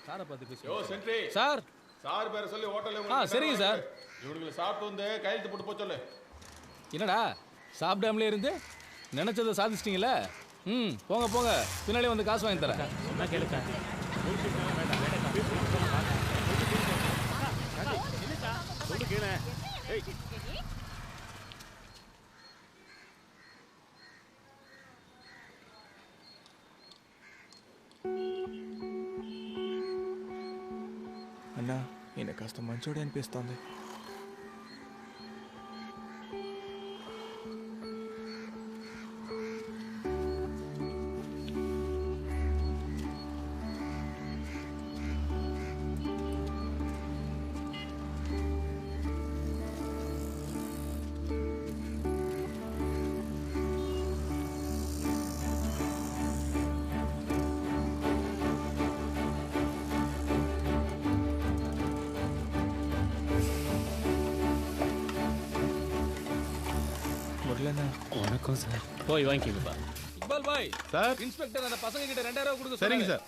சாரை பார்த்து பேசி. யோ சென்ட்ரி சார் சார் பேரை சொல்லி ஹோட்டல்ல சரிங்க சார். இவனுங்களை சாப்பிட்டு வந்து கையெழுத்து போட்டு போக சொல்லு. என்னடா சாப்பிடாமலே இருந்து நினைச்சதை சாதிச்சிட்டீங்களே. போங்க போங்க, பின்னாலே வந்து காசு வாங்கி தரேன். అన్నా ఈయన కాస్త మంచోడే అనిపిస్తోంది. வணக்கம் சார். போய் வாங்கிக்கோங்கப்பா. Iqbal bye sir. இன்ஸ்பெக்டர் அந்த பசங்க கிட்ட 2000 கொடுக்க சரிங்க சொல்லுங்க. சார்.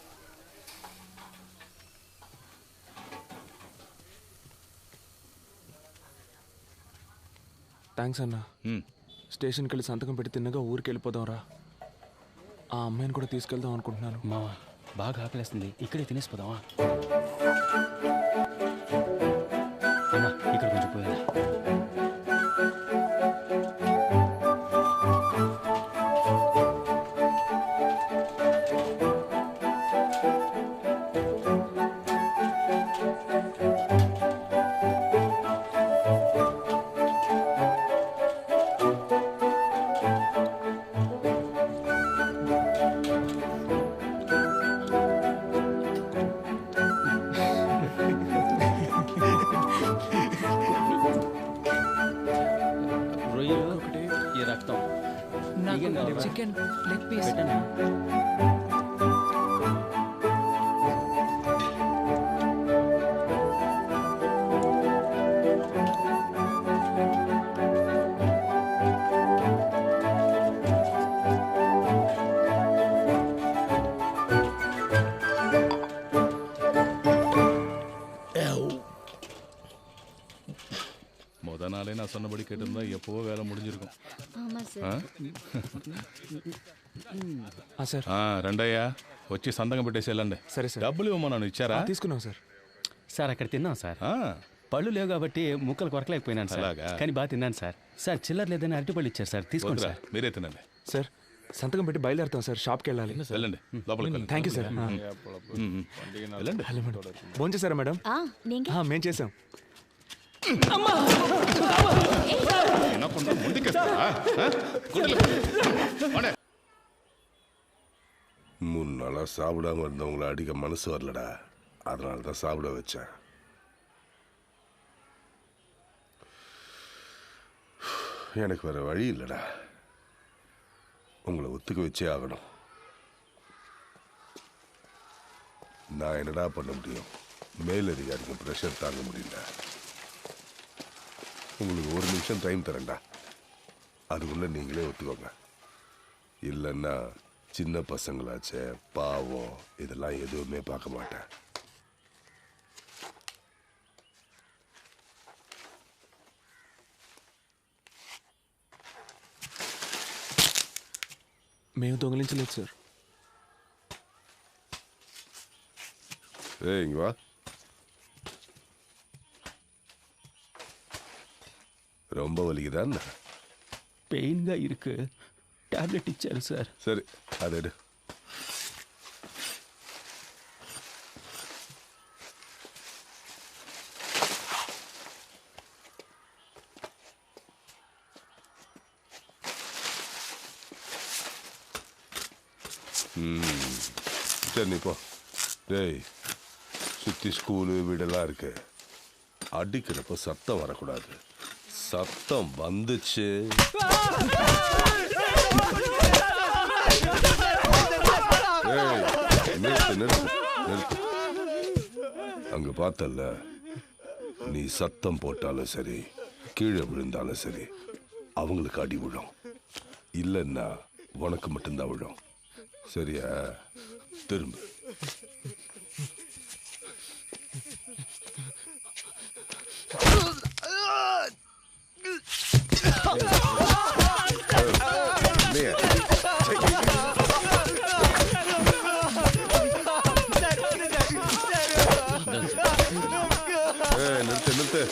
థ్యాంక్స్ అన్నా. స్టేషన్కి వెళ్ళి సంతకం పెట్టి తిన్నగా ఊరికి వెళ్ళిపోదాం రా. ఆ అమ్మాయిని కూడా తీసుకెళ్దాం అనుకుంటున్నాను. మావా బాగా ఆకలేస్తుంది, ఇక్కడే తినేసిపోదామా? అమ్మా ఇక్కడ కొంచెం పోయారా? Chicken leg piece. முத நாளே நான் சொன்னபடி கேட்டிருந்தா எப்பவோ வேலை முடிஞ்சிருக்கும். సార్ రండయ్యా, వచ్చి సంతకం పెట్టేసి వెళ్ళండి. సరే సార్. డబ్బులు ఇవ్వమన్నాను, ఇచ్చారా? తీసుకున్నాం సార్. సార్ అక్కడ తిన్నాం సార్. పళ్ళు లేవు కాబట్టి ముక్కలు కొరకలేకపోయినాను సార్. కానీ బాగా తిన్నాను సార్. సార్ చిల్లర లేదని అరటిపళ్ళు ఇచ్చారు సార్, తీసుకోండి సార్. మీరే తినండి సార్. సంతకం పెట్టి బయలుదేరుతాం సార్. షాప్కి వెళ్ళాలి. వెళ్ళండి, లోపలికి. Thank you sir. వెళ్ళండి. ఫోన్ చేశారా మేడం? మేము చేసాం. மூணு நாளா சாப்பிடாம இருந்தவங்களை அடிக்க மனசு வரலடா. அதனால தான் சாப்பிட வச்சேன். எனக்கு வேற வழி இல்லடா. உங்களை ஒத்துக்க வச்சே ஆகணும். நான் என்னடா பண்ண முடியும்? மேலதிகாரிக்கு ப்ரெஷர் தாங்க முடியல. உங்களுக்கு ஒரு நிமிஷம் டைம் தரேன்டா. அதுக்குள்ள நீங்களே ஒத்துக்கோங்க. இல்லைன்னா சின்ன பசங்களாச்சே, பாவம், இதெல்லாம் எதுவுமே பார்க்க மாட்டேன். మేము దొంగలించలేదు సార్. இங்க வா. ரொம்ப வலிக்குதான்? பெயின்గా இருக்கு, టాబ్లెట్ ఇచ్చారు సార్. சரி, அதை எடு. சரி நீ போ. டேய், சுற்றி ஸ்கூலு வீடெல்லாம் இருக்கு. அடிக்கிறப்ப சத்தம் வரக்கூடாது. சத்தம் வந்துச்சு நிறுத்து நிறுத்து நிறுத்து. அங்க பார்த்தல்ல, நீ சத்தம் போட்டாலும் சரி, கீழே விழுந்தாலும் சரி, அவங்களுக்கு அடி விழும். இல்லைன்னா உனக்கு மட்டும்தான் விழும். சரியா? திரும்ப. நிறுத்து நிறுத்து.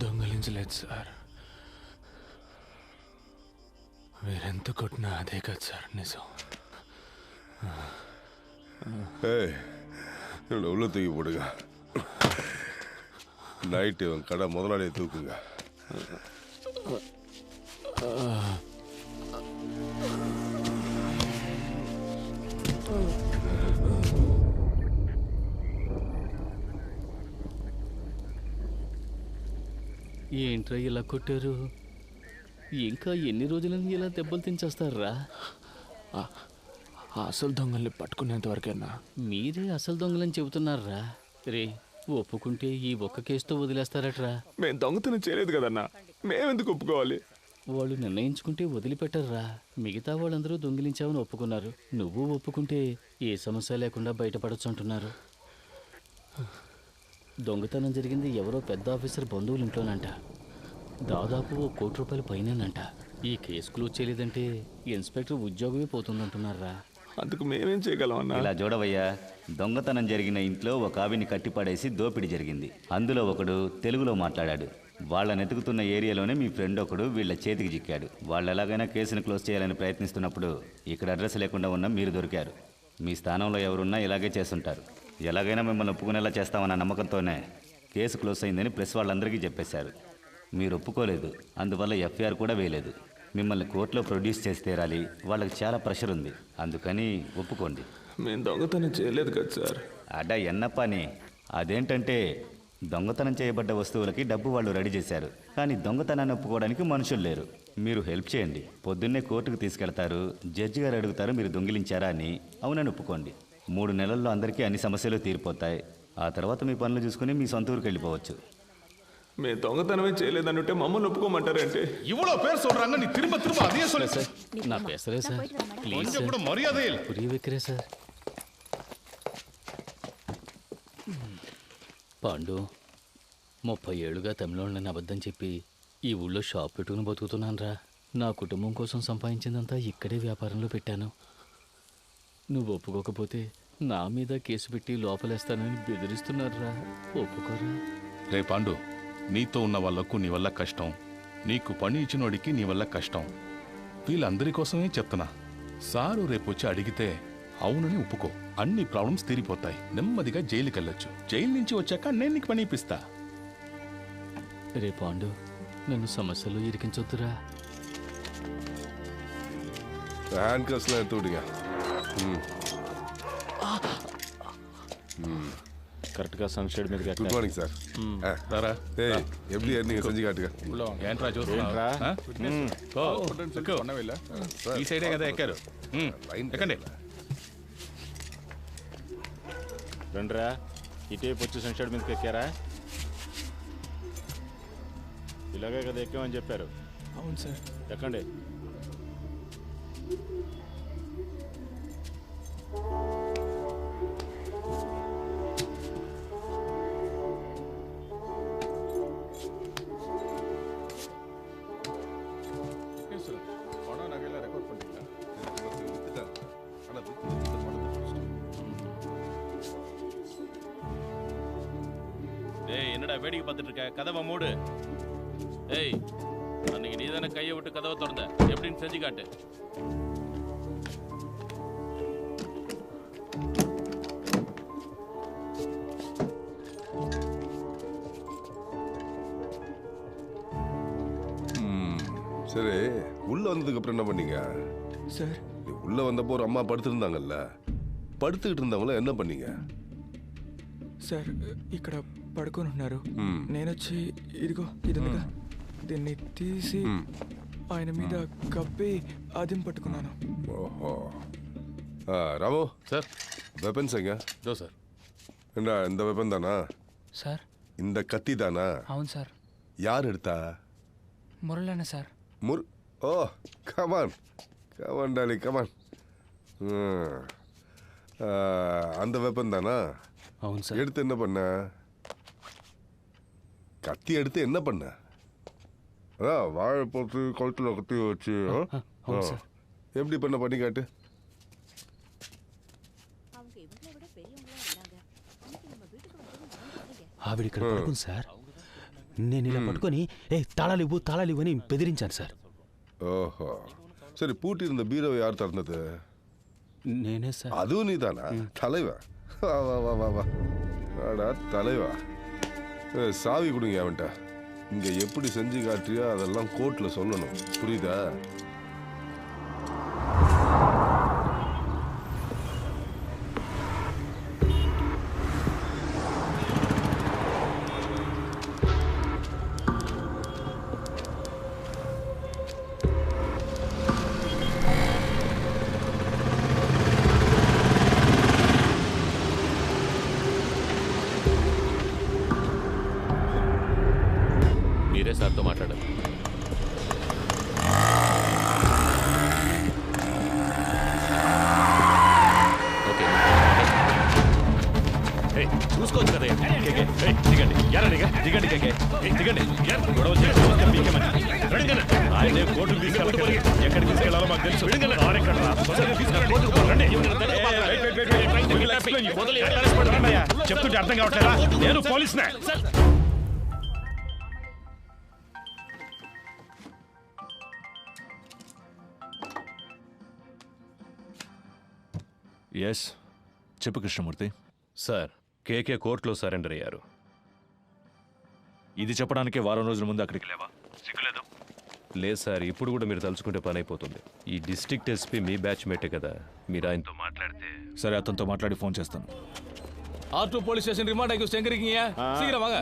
దొంగలించలేదు సార్. మీరెంత కొట్టినా అదే కదా సార్ నిజం. இவனை உள்ள தூக்கி போடுங்க. நைட்டு இவன் கடை முதலாளியை தூக்குங்க. ఏంట్రా ఇలా కొట్టారు? ఇంకా ఎన్ని రోజులని ఇలా దెబ్బలు తించేస్తారా? అసలు దొంగల్ని పట్టుకునేంత వరకేనా? మీరే అసలు దొంగలని చెబుతున్నారా? రే, ఒప్పుకుంటే ఈ ఒక్క కేసుతో వదిలేస్తారట్రా? మేము దొంగతనం చేయలేదు కదన్నా, మేమెందుకు ఒప్పుకోవాలి? వాళ్ళు నిర్ణయించుకుంటే వదిలిపెట్టర్రా. మిగతా వాళ్ళందరూ దొంగిలించావని ఒప్పుకున్నారు. నువ్వు ఒప్పుకుంటే ఏ సమస్య లేకుండా బయటపడొచ్చు అంటున్నారు. దొంగతనం జరిగింది ఎవరో పెద్ద ఆఫీసర్ బంధువులు ఇంట్లోనంట. దాదాపు ₹1 కోటి పైనేనంట. ఈ కేసు క్లోజ్ చేయలేదంటే ఇన్స్పెక్టర్ ఉద్యోగమే పోతుందంటున్నారా? అందుకు మేమేం చేయగలం అన్న? ఇలా చూడవయ్యా, దొంగతనం జరిగిన ఇంట్లో ఒక ఆవిని కట్టిపడేసి దోపిడీ జరిగింది. అందులో ఒకడు తెలుగులో మాట్లాడాడు. వాళ్ళని ఎతుకుతున్న ఏరియాలోనే మీ ఫ్రెండ్ ఒకడు వీళ్ళ చేతికి చిక్కాడు. వాళ్ళు ఎలాగైనా కేసును క్లోజ్ చేయాలని ప్రయత్నిస్తున్నప్పుడు ఇక్కడ అడ్రస్ లేకుండా ఉన్న మీరు దొరికారు. మీ స్థానంలో ఎవరున్నా ఇలాగే చేస్తుంటారు. ఎలాగైనా మిమ్మల్ని ఒప్పుకునేలా చేస్తామన్న నమ్మకంతోనే కేసు క్లోజ్ అయిందని ప్రెస్ వాళ్ళందరికీ చెప్పేశారు. మీరు ఒప్పుకోలేదు, అందువల్ల ఎఫ్ఐఆర్ కూడా వేయలేదు. మిమ్మల్ని కోర్టులో ప్రొడ్యూస్ చేసి తీరాలి. వాళ్ళకి చాలా ప్రెషర్ ఉంది, అందుకని ఒప్పుకోండి. మేము దొంగతనం చేయలేదు కదా సార్. అడ్డా ఎన్నప్పని. అదేంటంటే దొంగతనం చేయబడ్డ వస్తువులకి డబ్బు వాళ్ళు రెడీ చేశారు, కానీ దొంగతనాన్ని ఒప్పుకోవడానికి మనుషులు లేరు. మీరు హెల్ప్ చేయండి. పొద్దున్నే కోర్టుకు తీసుకెళ్తారు. జడ్జి గారు అడుగుతారు మీరు దొంగిలించారా అని. అవునని ఒప్పుకోండి. 3 నెలల్లో అందరికీ అన్ని సమస్యలు తీరిపోతాయి. ఆ తర్వాత మీ పనులు చూసుకుని మీ సొంత ఊరికి వెళ్ళిపోవచ్చు. మేము దొంగతనమే చేయలేదనుంటే మమ్మల్ని ఒప్పుకోమంటారంటే? இவ்வளோ பேர் சொல்றாங்க, நீ திரும்ப திரும்ப அதையே சொல்லு. సార్, నా పేసరే సార్, ప్లీజ్ கொஞ்சம் கூட மரியாதை இல்லை. పురి వెక్కిరే సార్. పాండు, 30 ఏళ్ళుగా తమిళోళ్ళని అబద్ధం చెప్పి ఈ ఊళ్ళో షాప్ పెట్టుకుని బతుకుతున్నాను రా. నా కుటుంబం కోసం సంపాదించిందంతా ఇక్కడే వ్యాపారంలో పెట్టాను. నువ్వు ఒప్పుకోకపోతే నా మీద కేసు పెట్టి లోపలేస్తానని బెదిరిస్తున్నారా? ఒప్పుకోరా? రే పాండు, నీతో ఉన్న వాళ్ళకు నీ వల్ల కష్టం, నీకు పని ఇచ్చినోడికి నీ వల్ల కష్టం. వీళ్ళందరి కోసమే చెప్తున్నా. సారు రేపొచ్చి అడిగితే అవునని ఒప్పుకో. అన్ని ప్రాబ్లమ్స్ తీరిపోతాయి. నెమ్మదిగా జైలుకి వెళ్ళొచ్చు. జైలు నుంచి వచ్చాక నేను నీకు పని ఇప్పిస్తా. రే పాండు, నన్ను సమస్యలు ఇరికించొద్దురా. హ్యాండ్ కస్லாம் எடுத்து விடுங்க. కరెక్ట్గా సన్షెడ్ మీద. Good morning sir. రారా. எப்படி நீங்க செஞ்சு காட்டுங்க. ఏంట్రా చూస్తున్నా? ఈ సైడే కదా ఎక్కారు. ఎక్కండి. రండిరా, ఇటేపు వచ్చి సన్షెడ్ మీదకి ఎక్కారా? ఇలాగే కదా ఎక్కామని చెప్పారు. అవును సార్. ఎక్కండి. என்னடா வேடிக்கை பார்த்துட்டு இருக்க? கதவை மூடு. ஏய், அன்னைக்கு நீ தானே கையை விட்டு கதவை திறந்த, எப்படின்னு செஞ்சு காட்டு. சரி உள்ள வந்ததுக்கு அப்புறம் என்ன பண்ணீங்க? సార్ நீ உள்ள வந்தப்போ ஒரு அம்மா படுத்திருந்தாங்கல்ல, படுத்துக்கிட்டு இருந்தவங்கள என்ன பண்ணீங்க? సార్ ఇక్కడ పడుకొని ఉన్నారు. నేను వచ్చి ఇదిగో ఇది ఉందిగా, దీన్ని తీసి ఆయన మీద కప్పి ఆదిం పట్టుకున్నాను. ஓஹோ. ராமு సార్ வெப்பன்ஸ் எங்க? దో సార్. என்ன இந்த வெப்பன் தானா? సార్ இந்த கத்தி தானா? అవును సార్. யார் எடுத்தா? మురళన్న సార్. ஓ கமான் கமான் டாலி கமான். அந்த வெப்பன் தானா? అవును సార్. எடுத்து என்ன பண்ண? கத்தி எடுத்து என்ன பண்ண? அதான் வாழை போட்டு கழுத்துல கத்தி வச்சு எப்படி பண்ண பண்ணி காட்டு. ఆవిడ ఇక్కడ పడుకుంది సార్. నేను ఇలా పట్టుకొని తాళాలు ఇవ్వు అని బెదిరించాను సార్. ஓஹோ சரி, பூட்டி இருந்த பீரோவை யார் திறந்தது? నేనే సార్. அதுவும் நீ தானா? தலைவா வா வா வா வா வா வாடா தலைவா. சாவி கொடுங்க அவன்கிட்ட. இங்க எப்படி செஞ்சு காட்டுறியோ அதெல்லாம் கோர்ட்ல சொல்லணும், புரியுதா? మీరే సార్తో మాట్లాడాలి. ఓకే చూసుకోవచ్చు కదా. దిగండి దిగండి దిగండి. ఆయనే కోర్టుకు తీసుకెళ్ళాలి. ఎక్కడికి తీసుకెళ్లాలో మాకు తెలుసు. చెప్తుంటే అర్థం కావట్లేదా? నేను పోలీసునే. ఎస్ చెప్పు కృష్ణమూర్తి. సార్, కేకే కోర్టులో సరెండర్ అయ్యారు. ఇది చెప్పడానికి వారం రోజుల ముందు అక్కడికి లేవా? సిగ్గులేదు? లేదు సార్, ఇప్పుడు కూడా మీరు తలుచుకుంటే పని అయిపోతుంది. ఈ డిస్ట్రిక్ట్ ఎస్పీ మీ బ్యాచ్ మేటే కదా, మీరు ఆయనతో మాట్లాడితే. సరే, అతనితో మాట్లాడి ఫోన్ చేస్తాను. R2 போலீஸ் ஸ்டேஷன் ரிமாண்ட் ஆகி எங்க இருக்கீங்க? சீக்கிரம் வாங்க.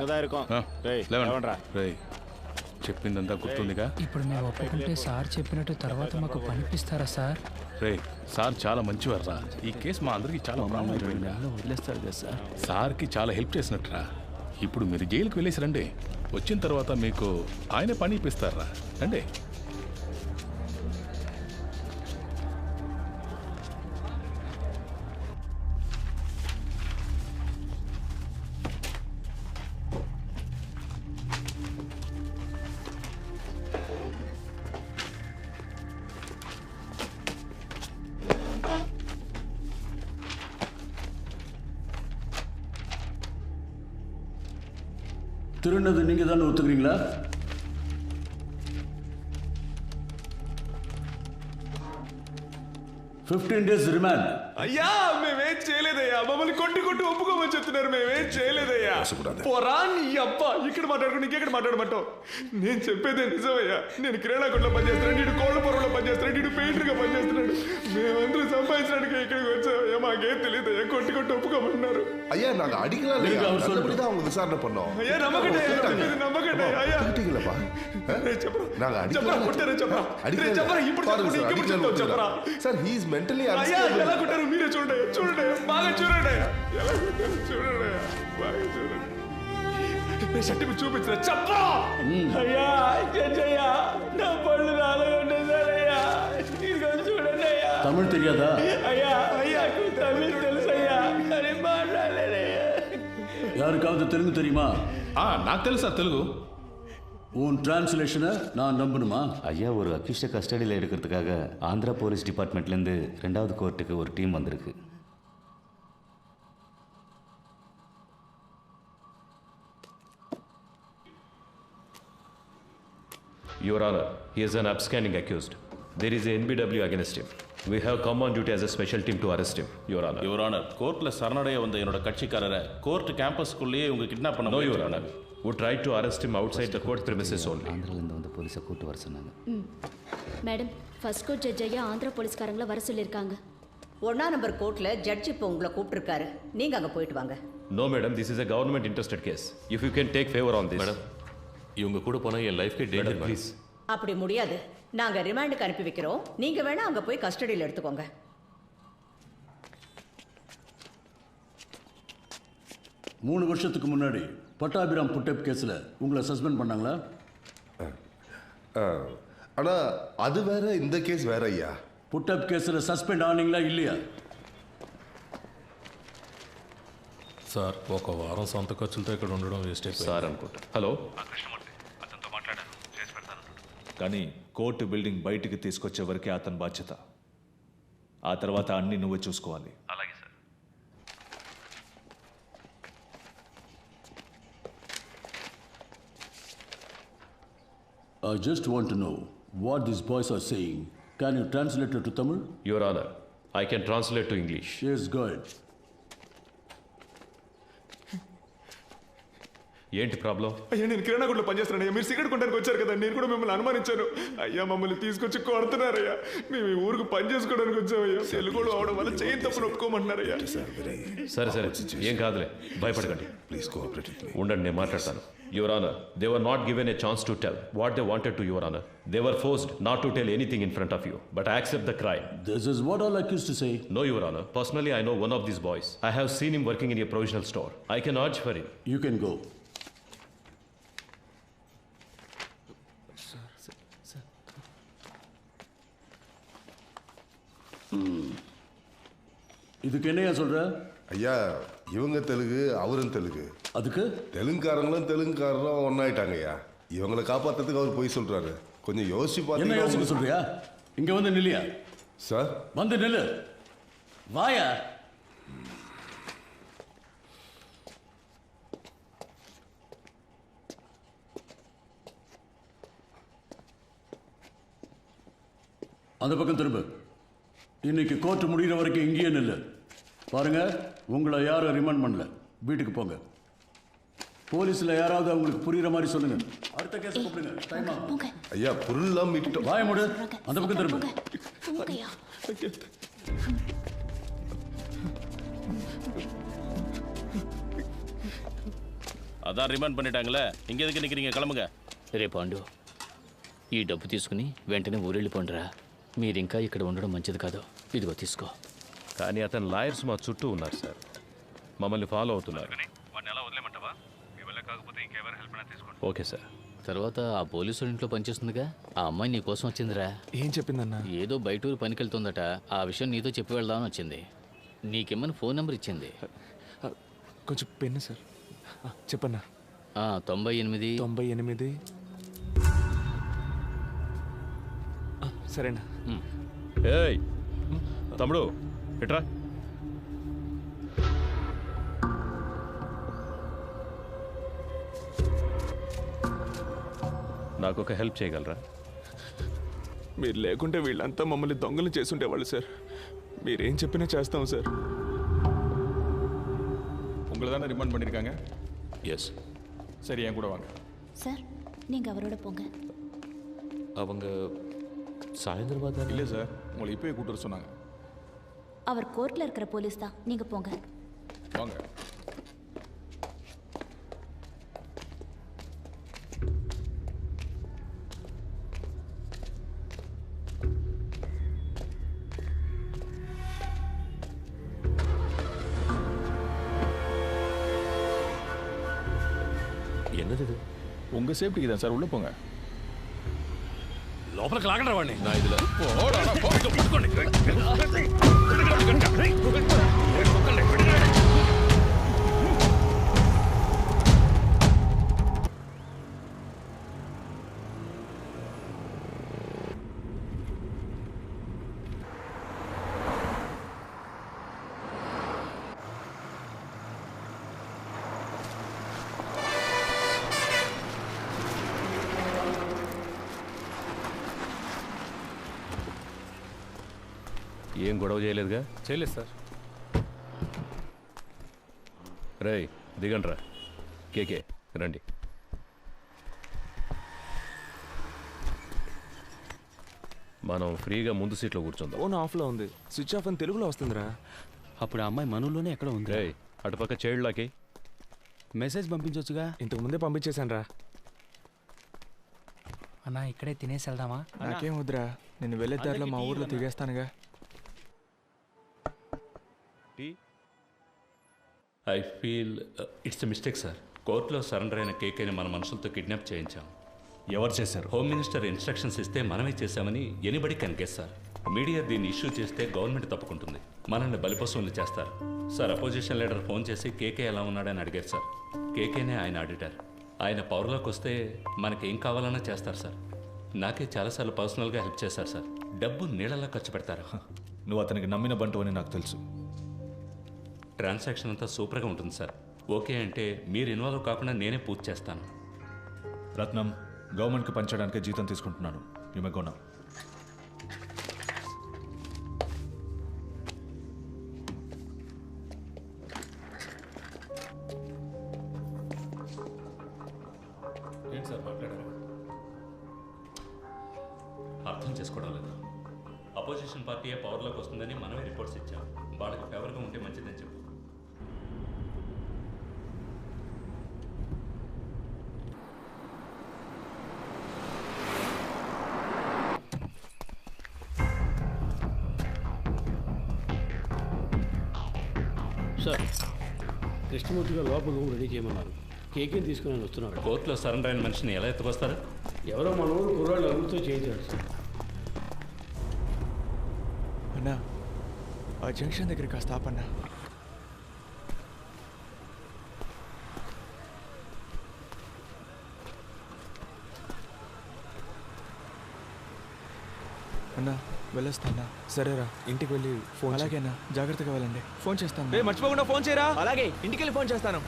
చెప్పిందంతా గుర్తుందిగా? ఇప్పుడు మేము ఒప్పుకుంటే సార్ చెప్పినట్టు తర్వాత మాకు పనిపిస్తారా సార్? రే సార్ చాలా మంచివారా. ఈ కేసు మా అందరికి చాలా వదిలేస్తారు కదా సార్. సార్కి చాలా హెల్ప్ చేసినట్టురా. ఇప్పుడు మీరు జైలుకి వెళ్ళేసి రండి. వచ్చిన తర్వాత మీకు ఆయన పని ఇప్పిస్తారా. రండి. திருநது நீங்க தானே ஒத்துக்கிறீங்களா? days remand. అయ్యా మేమేం చేయలేదయ్యా. మమ్మల్ని కొట్టి ఒప్పుకోమని చెప్తున్నారు. మేమేం చేయలేదయ్యా. పోరా నీ అబ్బా. ఇక్కడ మాట్లాడుకుని ఇంకెక్కడ మాట్లాడమంటావు? నేను చెప్పేదే నిజమయ్యా. నేను కిరాణా కొట్లో పనిచేస్తున్నాడు, నీడు కోళ్ళ పొరలో పనిచేస్తున్నాడు, నీడు పెయింటర్గా పనిచేస్తున్నాడు. మేమందరూ సంపాదించడానికి ఇక్కడికి వచ్చామయ్యా. మాకేం తెలియదయ్యా. కొట్టి ఒప్పుకోమన్నారు. ஐயா நாங்க அடிக்கலாம் இல்லையா? நல்லபடிதான் அவங்க விசாரணை பண்ணோம். ஐயா நம்பகட்டே ஐயா. அடிக்கலப்பா. நாங்க அடிக்கலாம். ఇప్పుడు చెప్పరా సార్ హి ఇస్ మెంటల్లీ అయ్యా. ఎలా కొట్టారు మీరే చూడండి బాగా చూడండి. ఎలా కొట్టారు చూడండి బాగా చూడండి. షర్ట్ చూపించరా చెప్పరా. అయ్యా అయ్యా నా పళ్ళు రాలగొట్టేశారయ్యా. ఇదిగో చూడండి అయ్యా. తమిళ్ తెలియదా? అయ్యా తమిళ్ తెలుసయ్యా కానీ మాట్లాడలేదయ్యా. யாருக்காவது தெலுங்கு தெரியுமா? నాకు తెలుసు సార్ తెలుగు. உன் டிரான்ஸ்லேஷனை நான் நம்பணுமா? ஐயா, ஒரு அக்யூஸ்டை கஸ்டடியில் எடுக்கிறதுக்காக ஆந்திரா போலீஸ் டிபார்ட்மெண்ட்லேருந்து 2வது கோர்ட்டுக்கு ஒரு டீம் வந்திருக்கு. Your Honor, he is an upstanding accused. There is a NBW against him. We have come on duty as a special team to arrest him, Your Honor. Your Honor, கோர்ட்ல சரணடைய வந்த என்னோட கட்சிக்காரரை court கேம்பஸ்க்குள்ளேயே இவங்க kidnap பண்ண. No, Your Honor. We tried to arrest him outside the court premises only. ஆந்திராலேருந்து வந்த போலீஸை கூட்டு வர சொன்னாங்க. மேடம், ஃபர்ஸ்ட் கோர்ட் ஜட்ஜ் ஐயா ஆந்திரா போலீஸ்காரங்களை வர சொல்லியிருக்காங்க. 1ஆம் நம்பர் கோர்ட்ல ஜட்ஜ் இப்போ உங்களை கூப்பிட்டுருக்காரு. நீங்க அங்க போயிட்டு வாங்க. No madam, this is a government interested case. If you can take favor on this. Madam இவங்க கூட போனா என் லைஃப்க்கே டேஞ்சர் ப்ளீஸ். அப்படி முடியாது. நாங்க ரிமாண்டுக்கு அனுப்பி வைக்கிறோம். நீங்க வேணா அங்க போய் கஸ்டடியில் எடுத்துக்கோங்க. மூணு வருஷத்துக்கு முன்னாடி பட்டாபிராம் புட்டப் கேஸில் உங்களை சஸ்பெண்ட் பண்ணாங்களா? ஆனால் அது வேற, இந்த கேஸ் வேற ஐயா. புட்டப் கேஸில் సస్పెండ్ ఆనీங்களா இல்லையா? సార్ ఒక వారం సొంత ఖర్చులతో ఇక్కడ ఉండడం వేస్ట్ అయిపోయింది సార్ అనుకుంటా. హలో కృష్ణమూర్తి, అతనితో మాట్లాడాను, చేసి పెడతాను. కానీ కోర్టు బిల్డింగ్ బయటికి తీసుకొచ్చే వరకే అతని బాధ్యత. ఆ తర్వాత అన్ని నువ్వే చూసుకోవాలి. అలాగే sir. I just want to know what these boys are saying. Can you translate it to Tamil? Your Honor, I can translate to English. Yes, go ahead. ఏంటి ప్రాబ్లం? అయ్యా నేను కిరాణా కొట్లో పనిచేస్తున్నాను. మీరు సిగరెట్ కొట్టడానికి వచ్చారు కదా, నేను కూడా మిమ్మల్ని అనుమానించాను. అయ్యా మమ్మల్ని తీసుకొచ్చి కొడుతున్నారయ్యా. మేము ఈ ఊరికి పని చేసుకోవడానికి వచ్చామయ్యా. తెలుగులో అవడం వల్ల చేయని తప్పులు ఒప్పుకోమంటున్నారయ్యా. సరే సరే, ఏం కాదులే, భయపడకండి. Please cooperate with me. ఉండండి, నేను మాట్లాడతాను. Your Honor, they were not given a chance to tell what they wanted to, Your Honor. They were forced not to tell anything in front of you, but I accept the crime. This is what all accused to say. No, Your Honor. Personally, I know one of these boys. I have seen him working in a provisional store. I can urge for him. You can go. இதுக்கு என்னையா சொல்ற? ஐயா இவங்க தெலுங்கு, அவரும் தெலுங்கு. அதுக்கு தெலுங்குக்காரங்களும் தெலுங்குக்காரரும் ஒன்னாயிட்டாங்க ஐயா. இவங்களை காப்பாத்துறதுக்கு அவர் போய் சொல்றாரு. கொஞ்சம் யோசிச்சு என்ன யோசிக்க பார்த்து. சொல்றியா? இங்க வந்து நில்லியா? சார் வந்து நில்லு. வாயா. அந்த பக்கம் திரும்ப. இன்னைக்கு கோர்ட் முடிகிற வரைக்கும் இங்கேயே நில்லு. பாருங்க, உங்களை யாரும் ரிமாண்ட் பண்ணல. வீட்டுக்கு போங்க. போலீஸ்ல யாராவது அவங்களுக்கு புரியுற மாதிரி சொல்லுங்க. அடுத்த கேஸ் கூப்பிடுங்க. டைம் ஆகும். ஐயா பொருள்லாம் மீட்டுட்டோம். வாய மூடு. அந்த பக்கம் திரும்ப. అదా రిమాండ్ பண்ணிட்டாங்களே, இங்க எதுக்கு நிக்கிறீங்க? கிளம்புங்க. రే పాండు, ఈ డబ్బు తీసుకుని వెంటనే ఊరెళ్ళిపోండిరా. మీరింకా ఇక్కడ ఉండడం మంచిది కాదు. ఇదిగో తీసుకో. కానీ అతని లాయర్స్ మా చుట్టూ ఉన్నారు సార్, మమ్మల్ని ఫాలో అవుతున్నారు. Okay sir. తర్వాత ఆ పోలీసు ఇంట్లో పనిచేస్తుందిగా, ఆ అమ్మాయి నీ కోసం వచ్చిందిరా. ఏం చెప్పిందన్నా? ఏదో బయటూరు పనికెళ్తుందట. ఆ విషయం నీతో చెప్పి వెళ్దామని వచ్చింది. నీకేమని ఫోన్ నెంబర్ ఇచ్చింది. కొంచెం పెన్ను సార్. చెప్పన్నా. 98 సరేనా? ఏయ్ తమ్ముడు, ఎట్రా. నాకు ఒక హెల్ప్ చేయగలరా? మీరు లేకుంటే వీళ్ళంతా మమ్మల్ని దొంగలు చేసుండేవాళ్ళు సార్. మీరేం చెప్పినా చేస్తాం సార్. உங்களை தானே ரிமாண்ட் பண்ணியிருக்காங்க? எஸ். சரி, என் கூட வாங்க. சார், நீங்க அவரோட போங்க. அவங்க சாயந்தரமா தான். இல்லை சார், உங்களை இப்போயே கூட்டு வர சொன்னாங்க. அவர் கோர்ட்ல இருக்கிற போலீஸ் தான். நீங்க போங்க. வாங்க. என்னது இது? உங்க சேஃப்டிக்கு தான் சார், உள்ள போங்க. లోపలికి లాగండి వాడిని. నా ఇదిలో ఏం గొడవ చేయలేదుగా? చేయలేదు సార్. రేయ్ దిగండ్రా. కేకే రండి. మనం ఫ్రీగా ముందు సీట్లో కూర్చుందాం. ఫోన్ ఆఫ్లో ఉంది, స్విచ్ ఆఫ్ అని తెలుగులో వస్తుందిరా. అప్పుడు ఆ అమ్మాయి మనలోనే ఎక్కడ ఉంది? అటుపక్క చైల్డ్లాకి మెసేజ్ పంపించవచ్చుగా. ఇంతకు ముందే పంపించేశాను రా. అన్నా ఇక్కడే తినేసి వెళ్దామా? నాకేం వద్దురా, నేను వెళ్ళే దారిలో మా ఊర్లో దిగేస్తానుగా. I feel it's a mistake sir. కోర్టులో సరెండర్ అయిన కేకేని మన మనుషులతో కిడ్నాప్ చేయించాం. ఎవరు చేశారు? హోమ్ మినిస్టర్ ఇన్స్ట్రక్షన్స్ ఇస్తే మనమే చేశామని anybody can guess sir. Media దీన్ని ఇష్యూ చేస్తే గవర్నమెంట్ తప్పుకుంటుంది, మనల్ని బలిపశువులు చేస్తారు సార్. అపోజిషన్ లీడర్ ఫోన్ చేసి కేకే ఎలా ఉన్నాడని అడిగారు సార్. కేకేనే ఆయన ఆడిటర్. ఆయన పవర్లోకి వస్తే మనకేం కావాలన్నా చేస్తారు సార్. నాకే చాలాసార్లు పర్సనల్గా హెల్ప్ చేశారు సార్. డబ్బు నీళ్ళలా ఖర్చు పెడతారు. నువ్వు అతనికి నమ్మిన బంటు అని నాకు తెలుసు. ట్రాన్సాక్షన్ అంతా సూపర్గా ఉంటుంది సార్. ఓకే అంటే మీరు ఇన్వాల్వ్ కాకుండా నేనే పూర్తి చేస్తాను. రత్నం, గవర్నమెంట్కి పంచడానికే జీతం తీసుకుంటున్నాను. యుమెగోనా ఏంటి సార్ మాట్లాడారు? అర్థం చేసుకోవడం లేదు. అపోజిషన్ పార్టీయే పవర్లోకి వస్తుందని మనమే రిపోర్ట్స్ ఇచ్చాం. వాళ్ళకి ఫేవర్గా ఉంటే మంచిదని చెప్పు. సార్, కృష్ణమూర్తి గారు లోపల రూమ్ రెడీ చేయమన్నారు. కేకేని తీసుకుని వస్తున్నారు. కోర్టులో సరెండర్ అయిన మనిషిని ఎలా ఎత్తుకొస్తారు? ఎవరో మన ఊరు కుర్రాళ్ళు అమృతో చేయించారు సార్. అన్నా, ఆ జంక్షన్ దగ్గర కాస్త ఆపన్నా. అన్నా వెళ్ళొస్తానా? సరేరా, ఇంటికి వెళ్ళి ఫోన్. అలాగేనా, జాగ్రత్తగా వెళ్ళండి. ఫోన్ చేస్తాను. మర్చిపోకుండా ఫోన్ చేయరా. అలాగే, ఇంటికి వెళ్ళి ఫోన్ చేస్తాను.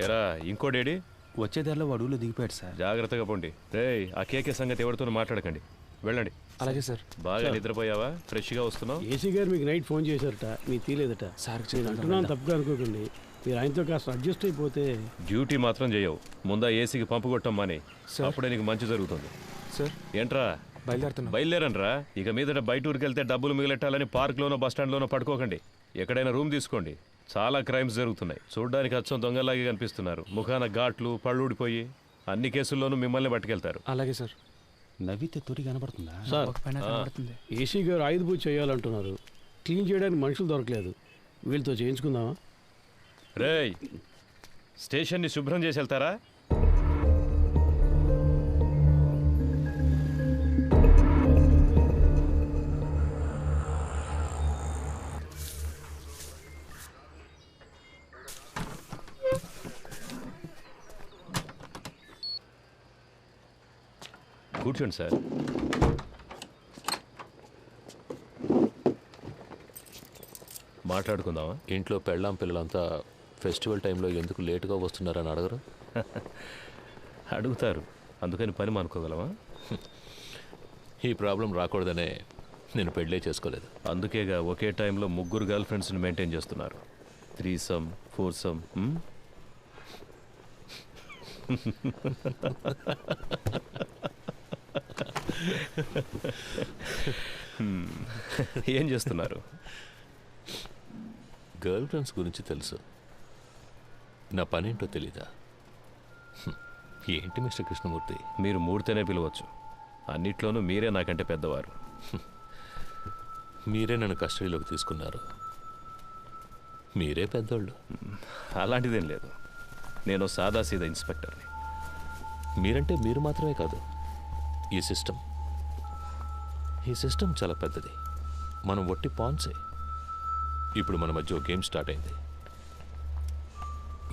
ఎరా ఇంకోడేడి? వచ్చే దారిలో అడవులో దిగిపోయాడు సార్. జాగ్రత్తగా పోండి. రేయ్, ఆ కేకే సంగతి ఎవరితోనూ మాట్లాడకండి. వెళ్ళండి. అలాగే సార్. బాగా నిద్రపోయావా? ఫ్రెష్గా వస్తున్నావు? ఏసీ గారు మీకు నైట్ ఫోన్ చేశారట, మీకు తీలేదట. సార్ నేను అంటున్నాను, తప్పుగా అనుకోకండి. మీరు ఆయనతో కాస్త అడ్జస్ట్ అయిపోతే. డ్యూటీ మాత్రం చేయవు. ముందా ఏసీకి పంపు కొట్టం మానే, అప్పుడే నీకు మంచి జరుగుతుంది. సార్ ఏంట్రా బయలుదేరనరా? ఇక మీదట బయట ఊరికి వెళ్తే డబ్బులు మిగిలెట్టాలని పార్క్లోనో బస్టాండ్లోనో పడుకోకండి. ఎక్కడైనా రూమ్ తీసుకోండి. చాలా క్రైమ్స్ జరుగుతున్నాయి. చూడడానికి అచ్చం దొంగలాగే కనిపిస్తున్నారు. ముఖాన ఘాట్లు, పళ్ళు ఊడిపోయి అన్ని కేసుల్లోనూ మిమ్మల్ని పట్టుకెళ్తారు. అలాగే సార్. నవ్వితే తొలి కనబడుతుందా సార్? ఏసీ గారు ఆయుధ పూజ చేయాలంటున్నారు. క్లీన్ చేయడానికి మనుషులు దొరకలేదు. వీళ్ళతో చేయించుకుందామా? రేయ్, స్టేషన్ని శుభ్రం చేసి వెళ్తారా? కూర్చోండి సార్. మాట్లాడుకుందామా? ఇంట్లో పెళ్ళాం పిల్లలంతా ఫెస్టివల్ టైంలో ఎందుకు లేటుగా వస్తున్నారని అడగరు? అడుగుతారు, అందుకని పని మానుకోగలమా? ఈ ప్రాబ్లం రాకూడదనే నేను పెళ్ళే చేసుకోలేదు. అందుకేగా ఒకే టైంలో 3 గర్ల్ ఫ్రెండ్స్ని మెయింటైన్ చేస్తున్నారు. 3some 4some. ఏం చేస్తున్నారు? గర్ల్ ఫ్రెండ్స్ గురించి తెలుసు, నా పనేంటో తెలీదా? ఏంటి మిస్టర్ కృష్ణమూర్తి, మీరు మూడితేనే పిలవచ్చు. అన్నిట్లోనూ మీరే నాకంటే పెద్దవారు. మీరే నన్ను కస్టడీలోకి తీసుకున్నారు. మీరే పెద్దోళ్ళు. అలాంటిదేం లేదు. నేను సాదాసీదా ఇన్స్పెక్టర్ని. మీరంటే మీరు మాత్రమే కాదు, ఈ సిస్టమ్ చాలా పెద్దది. మనం ఒట్టి పాన్సే. ఇప్పుడు మన మధ్య ఒక గేమ్ స్టార్ట్ అయింది.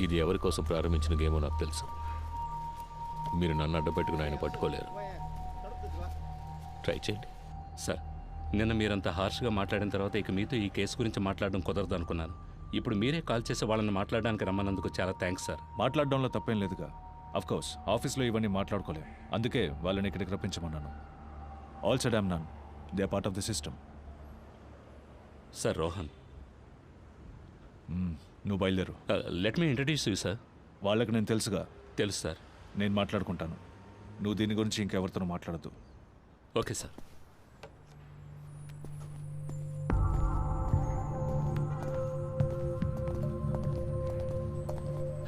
ఇది ఎవరి కోసం ప్రారంభించిన గేమో నాకు తెలుసు. మీరు నన్ను అడ్డపెట్టుకుని ఆయన పట్టుకోలేరు. ట్రై చేయండి. సార్, నిన్న మీరంతా హార్ష్గా మాట్లాడిన తర్వాత ఇక మీతో ఈ కేసు గురించి మాట్లాడడం కుదరదు అనుకున్నాను. ఇప్పుడు మీరే కాల్ చేసి వాళ్ళని మాట్లాడడానికి రమ్మన్నందుకు చాలా థ్యాంక్స్ సార్. మాట్లాడడంలో తప్పేం లేదుగా. కోర్స్ ఆఫీస్లో ఇవన్నీ మాట్లాడుకోలేం, అందుకే వాళ్ళని ఇక్కడికి రప్పించమన్నాను. All said I'm none, they are part of the system. Sir Rohan, నువ్వు బయలుదేరు. Let me introduce you sir. వాళ్ళకి నేను తెలుసుగా. తెలుసు సార్. నేను మాట్లాడుకుంటాను, నువ్వు దీని గురించి ఇంకెవరితోనూ మాట్లాడద్దు. Okay sir.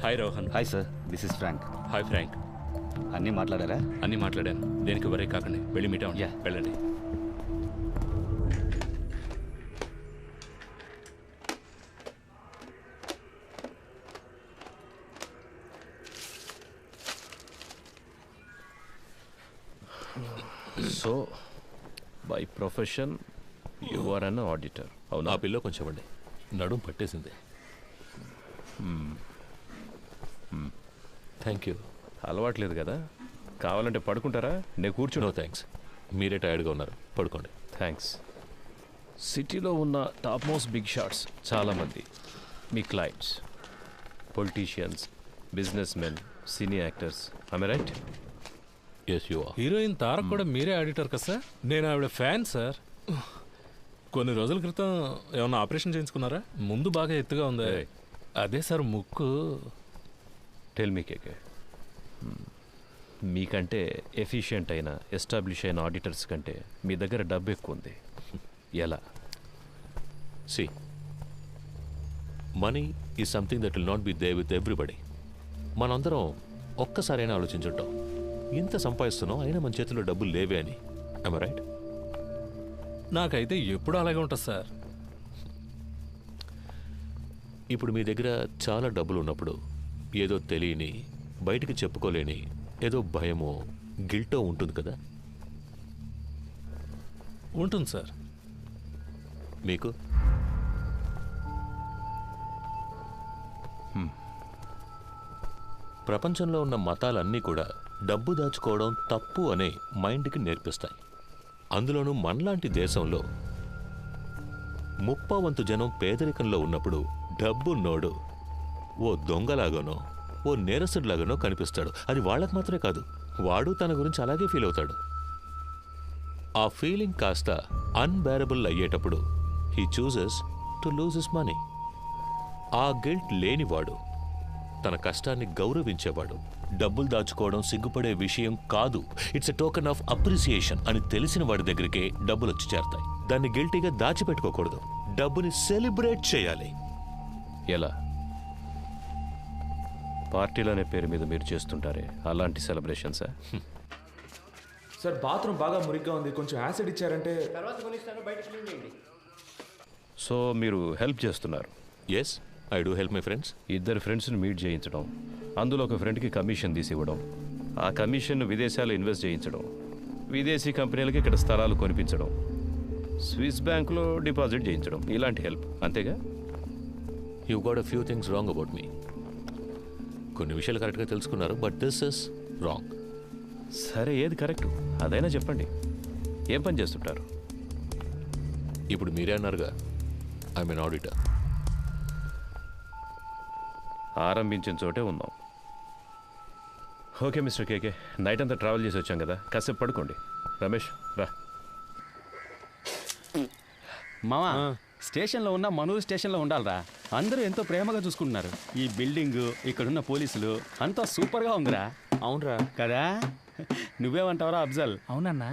Hi Rohan. Hi sir, this is Frank. Hi Frank. అన్నీ మాట్లాడారా? అన్నీ మాట్లాడాను. దేనికి వరే కాకండి, వెళ్ళి మీట్ అవ్వండి. వెళ్ళండి. So by profession you are an auditor. అవును. ఆ పిల్ల కొంచెం అండి నడుం పట్టేసింది. Thank you. అలవాట్లేదు కదా, కావాలంటే పడుకుంటారా? నేను కూర్చుని. నో థ్యాంక్స్, మీరే టైర్డ్గా ఉన్నారు, పడుకోండి. థ్యాంక్స్. సిటీలో ఉన్న టాప్ మోస్ట్ బిగ్ షాట్స్ చాలామంది మీ clients, politicians, businessmen, cine actors. I right? Yes you are. Heroine Tarak కూడా మీరే ఆడిటర్ కదా సార్? నేను ఆవిడ ఫ్యాన్ సార్. కొన్ని రోజుల క్రితం ఏమన్నా ఆపరేషన్ చేయించుకున్నారా? ముందు బాగా ఎత్తుగా ఉంది. అదే సార్ ముక్కు. టెల్ మీ కేకే, మీకంటే ఎఫిషియెంట్ అయిన ఎస్టాబ్లిష్ అయిన ఆడిటర్స్ కంటే మీ దగ్గర డబ్బు ఎక్కువ ఉంది. ఎలా? See, money is something that will not be there with everybody. మనందరం ఒక్కసారైనా ఆలోచించుంటాం, ఇంత సంపాదిస్తున్నాం అయినా మన చేతిలో డబ్బులు లేవే అని. I right? నాకైతే ఎప్పుడు అలాగే ఉంటుంది సార్. ఇప్పుడు మీ దగ్గర చాలా డబ్బులు ఉన్నప్పుడు ఏదో తెలియని, బయటికి చెప్పుకోలేని ఏదో భయమో గిల్టో ఉంటుంది కదా? ఉంటుంది సార్. మీకు? ప్రపంచంలో ఉన్న మతాలన్నీ కూడా డబ్బు దాచుకోవడం తప్పు అనే మైండ్కి నేర్పిస్తాయి. అందులోనూ మనలాంటి దేశంలో 30% జనం పేదరికంలో ఉన్నప్పుడు డబ్బున్నోడు ఓ దొంగలాగానో ఓ నేరస్తుడిలాగానో కనిపిస్తాడు. అది వాళ్ళకు మాత్రమే కాదు, వాడు తన గురించి అలాగే ఫీల్ అవుతాడు. ఆ ఫీలింగ్ కాస్త అన్బేరబుల్ అయ్యేటప్పుడు he chooses to lose his money. ఆ గిల్ట్ లేనివాడు, తన కష్టాన్ని గౌరవించేవాడు, డబ్బులు దాచుకోవడం సిగ్గుపడే విషయం కాదు, it's a token of appreciation అని తెలిసిన వాడి దగ్గరికే డబ్బులు వచ్చి చేరతాయి. దాన్ని గిల్టీగా దాచిపెట్టుకోకూడదు, డబ్బుని సెలబ్రేట్ చేయాలి. ఎలా? పార్టీలు అనే పేరు మీద మీరు చేస్తుంటారే అలాంటి సెలబ్రేషన్సా? సార్ బాత్రూమ్ బాగా మురిగ్గా ఉంది, కొంచెం యాసిడ్ ఇచ్చారంటే. సో మీరు హెల్ప్ చేస్తున్నారు? Yes, I do help my friends. ఇద్దరు ఫ్రెండ్స్ని మీట్ చేయించడం, అందులో ఒక ఫ్రెండ్కి కమిషన్ తీసి ఇవ్వడం, ఆ కమిషన్ను విదేశాల్లో ఇన్వెస్ట్ చేయించడం, విదేశీ కంపెనీలకి ఇక్కడ స్థలాలు కొనిపించడం, స్విస్ బ్యాంకులో డిపాజిట్ చేయించడం, ఇలాంటి హెల్ప్. అంతేగా? You got a few things wrong about me. కొన్ని విషయాలు కరెక్ట్గా తెలుసుకున్నారు, బట్ దిస్ ఇస్ రాంగ్. సరే, ఏది కరెక్ట్ అదైనా చెప్పండి. ఏం పని చేస్తుంటారు? ఇప్పుడు మీరే అన్నారుగా, ఐఎమ్ ఎన్ ఆడిటర్. ఆరంభించిన చోటే ఉన్నాం. ఓకే మిస్టర్ కేకే, నైట్ అంతా ట్రావెల్ చేసి వచ్చాం కదా, కాసేపు పడుకోండి. రమేష్ రా. మామా, స్టేషన్లో ఉన్న మనూరు స్టేషన్లో ఉండాలరా. అందరూ ఎంతో ప్రేమగా చూసుకుంటున్నారు. ఈ బిల్డింగ్, ఇక్కడున్న పోలీసులు అంతా సూపర్గా ఉందిరా. అవునరా కదా? నువ్వేమంటావరా అఫ్జల్? అవునన్నా.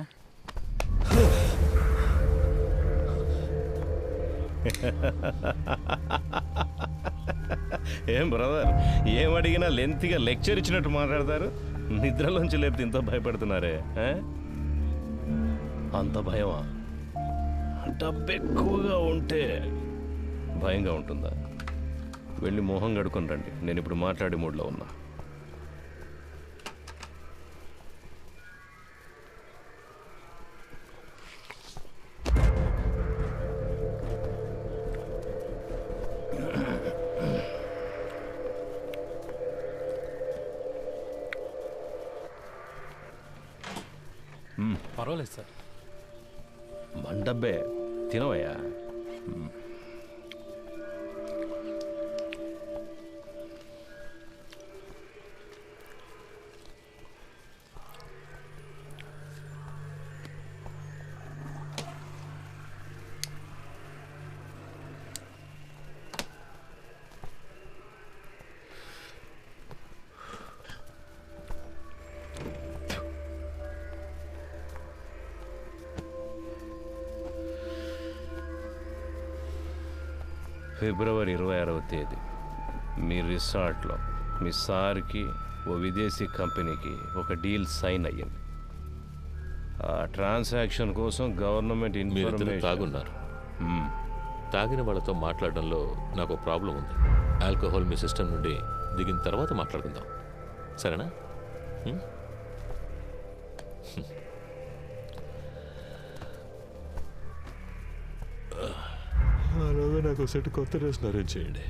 ఏం బ్రదర్, ఏం అడిగినా లెంత్గా లెక్చర్ ఇచ్చినట్టు మాట్లాడతారు. నిద్రలోంచి లేపితే ఇంత భయపడుతున్నారే? అంత భయమా? డబ్బు ఎక్కువగా ఉంటే భయంగా ఉంటుందా? వెళ్ళి మొహం కడుకొని రండి, నేను ఇప్పుడు మాట్లాడే మూడ్లో ఉన్నా. పర్వాలేదు సార్. మండబ్బే తినవయ్యా. ఫిబ్రవరి 26వ తేదీ మీ రిసార్ట్లో మీ సార్కి ఓ విదేశీ కంపెనీకి ఒక డీల్ సైన్ అయ్యింది. ఆ ట్రాన్సాక్షన్ కోసం గవర్నమెంట్ మీరిద్దరు తాగున్నారు. తాగిన వాళ్ళతో మాట్లాడడంలో నాకు ప్రాబ్లం ఉంది. ఆల్కహాల్ మీ సిస్టమ్ నుండి దిగిన తర్వాత మాట్లాడుకుందాం, సరేనా? అలాగే నాకు సెట్ కొత్త డ్రెస్ అరేంజ్ చేయండి.